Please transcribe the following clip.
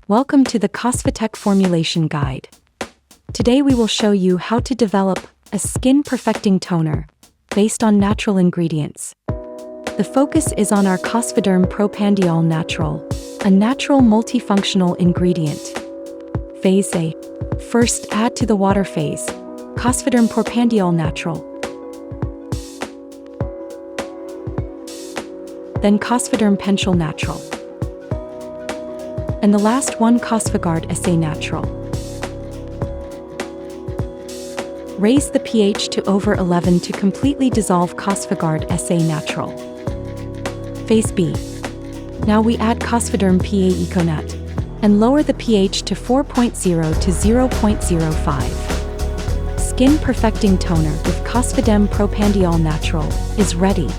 Welcome to the Cosphatec Formulation Guide. Today we will show you how to develop a skin-perfecting toner based on natural ingredients. The focus is on our Cosphaderm Propanediol Natural, a natural multifunctional ingredient. Phase A. First, add to the water phase, Cosphaderm Propanediol Natural. Then Cosphaderm Propanediol Natural. And the last one, Cosphaderm SA Natural. Raise the pH to over 11 to completely dissolve Cosphaderm SA Natural. Phase B. Now we add Cosphaderm PA Econat and lower the pH to 4.0 to 0.05. Skin perfecting toner with Cosphaderm Propanediol Natural is ready.